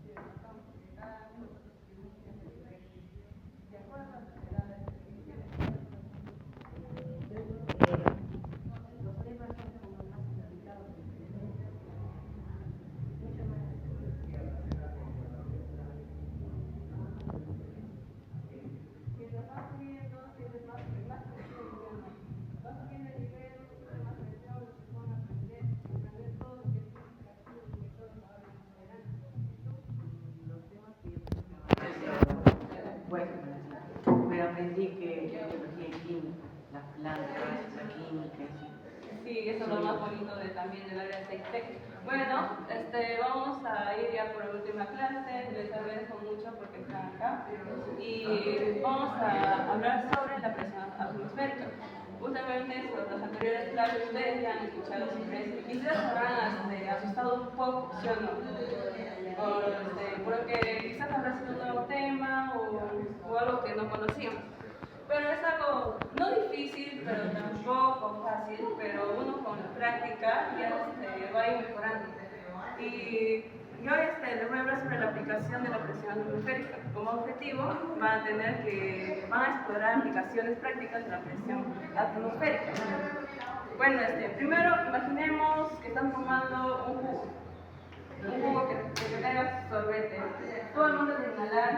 Speaker 5: sí, estamos porque cada uno de nosotros tiene que hacer diferente. De acuerdo a las edades que tienen.
Speaker 9: Los temas son como más complicados. Mucho más.
Speaker 5: Mientras vas subiendo, tienes más presión, vas subiendo el nivel, más presión, los que pueden aprender todo lo que es comunicación y métodos ahora más adelante.
Speaker 10: Los temas que yo bueno, pero aprendí que yo biología y química, las plantas, la química,
Speaker 5: Sí, eso es lo más bonito también del área de Tech. Bueno, vamos a ir ya por la última clase, les agradezco mucho porque están acá y vamos a hablar sobre la presión atmosférica. Justamente sobre las anteriores clases ustedes ya han escuchado sobre eso y ustedes habrán asustado un poco, ¿sí o no? Porque quizás habrá sido un nuevo tema o algo que no conocíamos. Pero es algo no difícil, pero tampoco fácil, pero uno con la práctica ya va a ir mejorando. Y yo les voy a hablar sobre la aplicación de la presión atmosférica. Como objetivo van a explorar aplicaciones prácticas de la presión atmosférica. Bueno, primero imaginemos que están tomando un jugo que tenga sorbete. Todo el mundo de inhalar,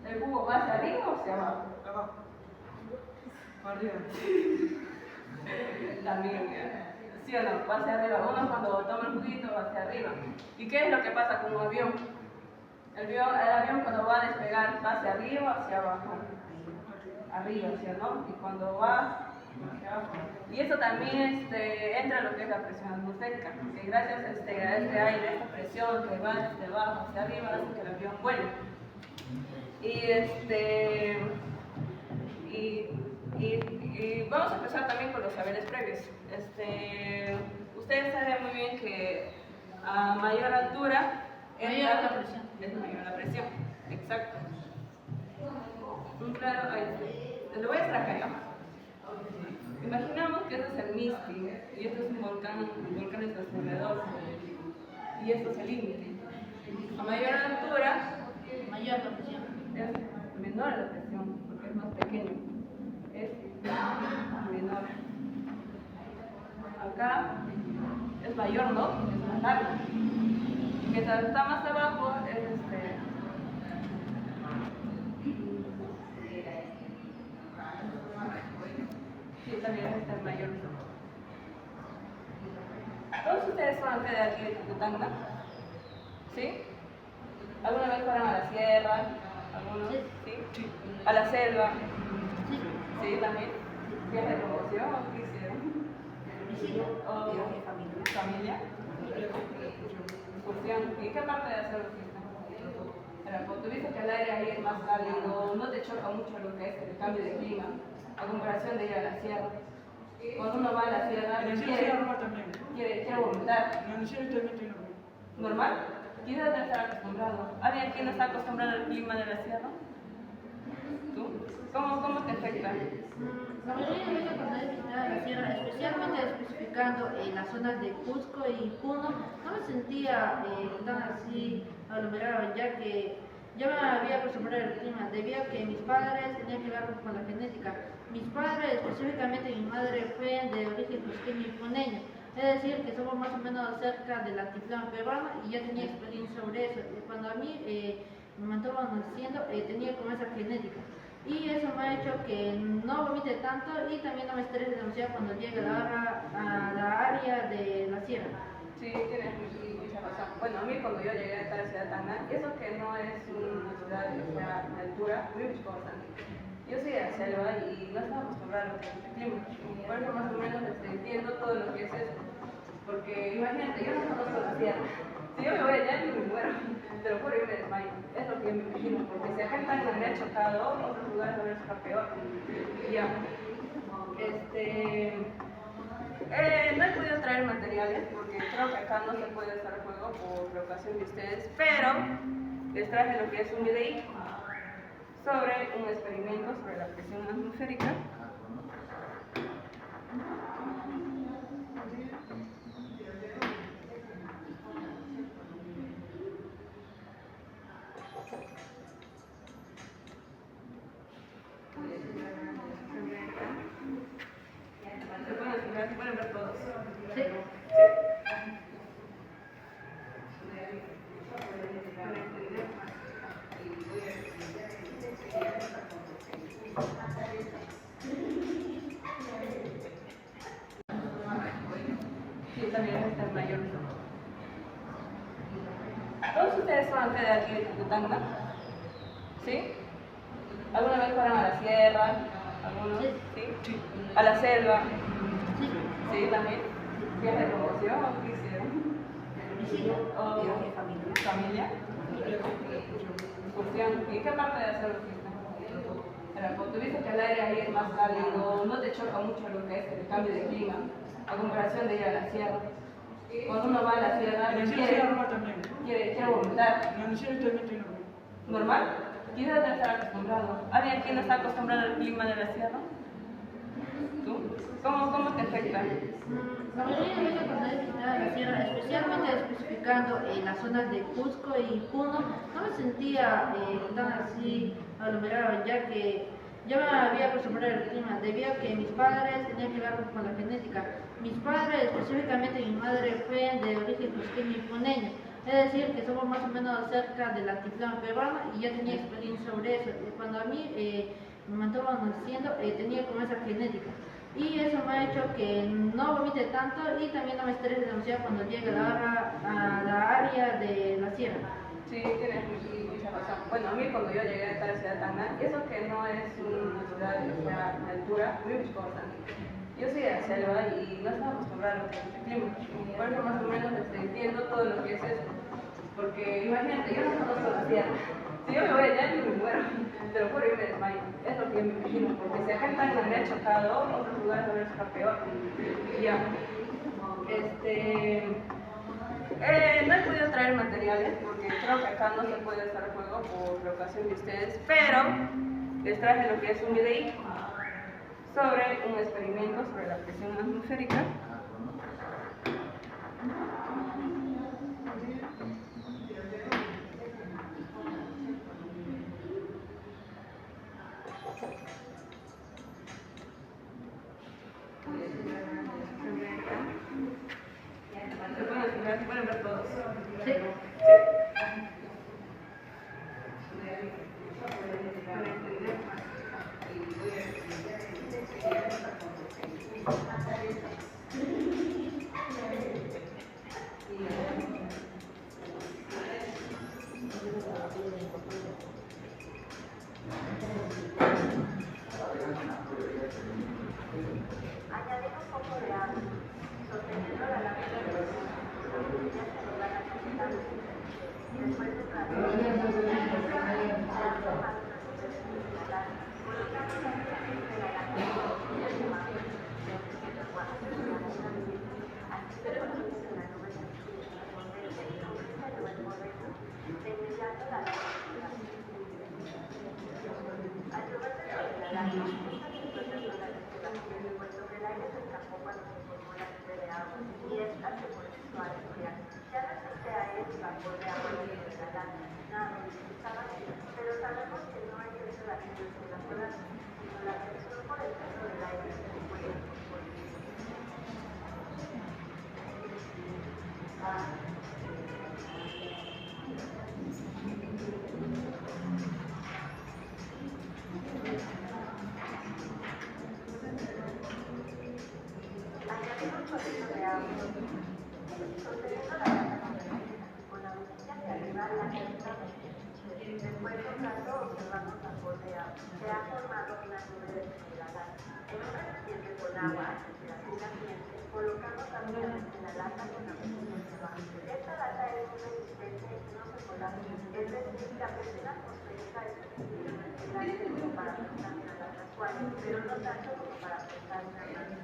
Speaker 5: ¿el jugo va hacia arriba o hacia abajo?
Speaker 2: Arriba.
Speaker 5: También, ¿sí o no? Va hacia arriba. Uno cuando toma el juguito va hacia arriba. ¿Y qué es lo que pasa con un avión? El avión cuando va a despegar va hacia arriba o hacia abajo. Arriba, ¿sí o no? Y cuando va hacia abajo. Y eso también entra en lo que es la presión atmosférica, que gracias a este aire, a esta presión que va desde abajo hacia arriba, hace que el avión vuele. Y vamos a empezar también con los saberes previos. Ustedes saben muy bien que a mayor altura es mayor la presión. Exacto. Claro, lo voy a extraer acá. Imaginamos que este es el Misty y este es un volcán es alrededor y esto es el límite. A mayor altura,
Speaker 3: Mayor la presión.
Speaker 5: es menor la presión porque es más pequeño. Es menor. Acá es mayor, ¿no? Es más largo. Mientras está más abajo es sí, también es el mayor. Todos ustedes son de aquí de Tucutanga, ¿sí? ¿Alguna vez fueron a la sierra? ¿Algunos? ¿Sí? ¿A la selva? Sí, también. ¿Viaje de promoción o qué hicieron? ¿O familia? Excursión. ¿Y qué parte de hacer fuiste? Pero tú viste que el aire ahí es más cálido, no te choca mucho lo que es el cambio de clima, a comparación de ir a la sierra. Cuando uno va a la sierra, quiere vomitar. ¿Normal? Quizás no estar acostumbrado. ¿Alguien aquí no está acostumbrado al clima de la sierra? ¿Tú? ¿Cómo te afecta?
Speaker 3: La mayoría de veces cuando he visitado la sierra, especialmente especificando las zonas de Cusco y Puno, no me sentía tan así aglomerado, ya que ya me había acostumbrado al clima, debido a que mis padres tenían que ver con la genética. Mis padres, específicamente mi madre, fue de origen cusqueño y puneño, es decir, que somos más o menos cerca del altiplano peruano y ya tenía experiencia sobre eso. Cuando a mí me mantuvo naciendo, tenía como esa genética. Y eso me ha hecho que no vomite tanto y también no me estrese demasiado cuando llegue a la área de la sierra.
Speaker 5: Sí, tienes mucha razón. Bueno, a mí cuando yo llegué a esta ciudad tan grande, eso que no es una ciudad que sea de altura, a mí me chocó bastante. Yo soy de la selva y no estaba acostumbrada a lo que es este clima. Por eso más o menos entiendo todo lo que es esto. Porque imagínate, yo no conozco la sierra. Si yo me voy allá, yo me muero. Te lo juro, yo me desmayo. Es lo que yo me imagino. Porque si acá en Tacna me ha chocado, otros lugares van a chocar peor. Ya. No he podido traer materiales porque creo que acá no se puede estar a juego por preocupación de ustedes, pero les traje lo que es un videíto sobre un experimento sobre la presión atmosférica. ¿Se pueden ver todos? Sí. Sí, también está el mayor. ¿Todos ustedes son de aquí de Tacna? ¿Sí? ¿Alguna vez fueron a la sierra? ¿Algunos? ¿Sí? ¿A la selva? Sí, también. ¿Viaje de promoción o qué hicieron? ¿O familia? Excursión. ¿Y qué parte de la selva fuiste? Pero tú viste que el aire ahí es más cálido, no te choca mucho lo que es el cambio de clima, a comparación de ir a la sierra. Cuando uno va a la sierra, quiere vomitar. ¿Normal? Quizás no estar acostumbrado. ¿Alguien aquí no está acostumbrado al clima de la sierra? ¿Tú? ¿Cómo te afecta?
Speaker 3: La mayoría de veces cuando he visitado la sierra, especialmente especificando las zonas de Cusco y Puno, no me sentía tan así aglomerado, ya que ya me había acostumbrado al clima, debido a que mis padres tenían que ver con la genética. Mis padres, específicamente mi madre, fue de origen cusqueño y puneño, es decir, que somos más o menos cerca del altiplano peruano y ya tenía experiencia sobre eso. Cuando a mí me mantuvo naciendo, tenía como esa genética. Y eso me ha hecho que no vomite tanto y también no me estrese demasiado cuando llegue a la área de la sierra.
Speaker 5: Sí, tienes mucha razón. Bueno, a mí cuando yo llegué a esta ciudad tan grande, eso que no es una ciudad que sea de altura, a mí me chocó bastante. Yo soy de la selva y no estaba acostumbrada a lo que es este clima. Por eso más o menos entiendo todo lo que es esto. Porque imagínate, yo no conozco la sierra. Si yo me voy allá, yo me muero. Te lo juro, yo me desmayo. Es lo que yo me imagino. Porque si acá en Tacna me ha chocado, otros lugares van a chocar peor. Ya. No he podido traer materiales porque creo que acá no se puede estar a juego por preocupación de ustedes, pero les traje lo que es un videíto sobre un experimento sobre la presión atmosférica. ¿Se pueden ver todos? Sí.
Speaker 11: Añadir un poco de agua, sostenerlo a la vez, ya se lo van a necesitar. Después de un rato observamos la polea. Se ha formado una nube de deshidratada. En un recipiente con agua a temperatura ambiente, colocamos rápidamente la lata con la presión que va. Esta lata es una existencia y no se colapsa. Es decir, la presión atmosférica es suficientemente grande como para prestar una lata suave, pero no tanto como para prestar una mano.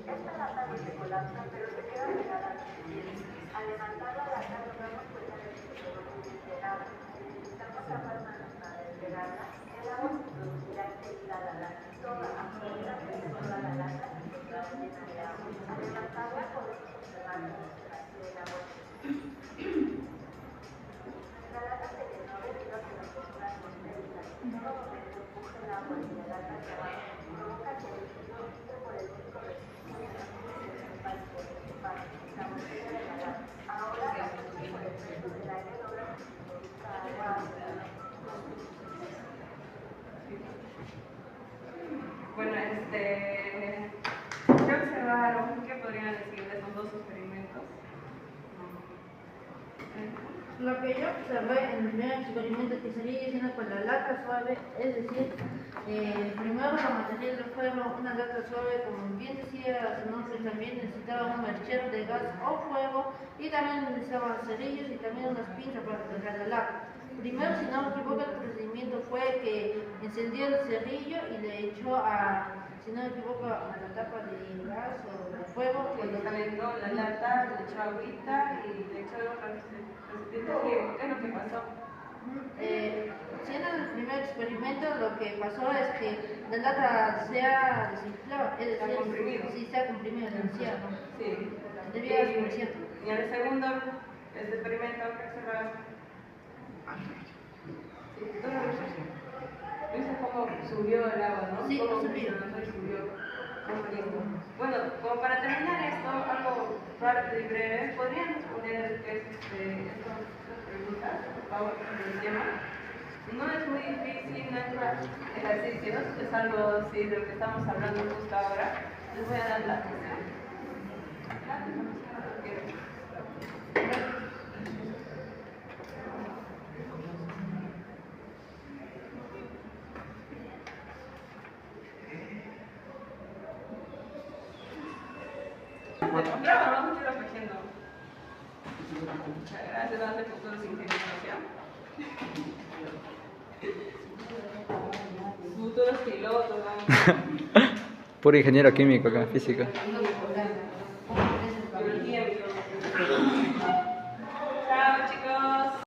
Speaker 11: Esta lata no se colapsa, pero se queda pegada al recipiente. Al levantar la lata nos damos cuenta de que se quedó muy bien pegada. Necesitamos tapar manos para desplegarla. El agua se producirá enseguida a la lata. Absolutamente toda la lata se quedará llena de agua. Al levantarla podemos observar cómo se vacía el agua. La lata se llenó debido a que la presión atmosférica en todo momento empuja el agua y la lata hacia abajo. Provoca que el líquido entre por el único recinto de la principal la botella de la lata. Ahora la presión por el peso del aire logra que se produzca agua.
Speaker 5: Bueno, ¿qué observaron? ¿Qué podrían decir de esos dos experimentos?
Speaker 3: Lo que yo observé en el primer experimento que salí diciendo con la lata suave, es decir, primero los materiales fueron una lata suave, como bien decía su nombre, también necesitaba un merchero de gas o fuego y también necesitaba cerillos y también unas pinzas para pegar la lata. Primero, si no me equivoco, el procedimiento fue que encendió el cerillo y le echó si no me equivoco, a la tapa de gas o de fuego.
Speaker 5: Cuando calentó la lata, le echó agüita y le echó ¿qué es lo que pasó?
Speaker 3: Siendo el primer experimento, lo que pasó es que la lata se ha desinflado, es decir, sí, se ha comprimido demasiado, ¿no?
Speaker 5: Sí.
Speaker 3: Debido a la presión.
Speaker 5: Y en el segundo experimento, ¿qué observaron? ¿Viste cómo subió el agua, no?
Speaker 3: Sí,
Speaker 5: cómo
Speaker 3: subió.
Speaker 5: Bueno, como para terminar esto, algo rápido y breve, ¿podrían responder estas preguntas, por favor, del tema? No es muy difícil, no es ejercicio, es algo así de lo que estamos hablando justo ahora. Les voy a dar la atención. Vamos a ir ofreciendo. Gracias, vamos a hacer futuros ingenieros. Futuros pilotos, vamos.
Speaker 2: Puro ingeniero químico acá, física.
Speaker 5: No,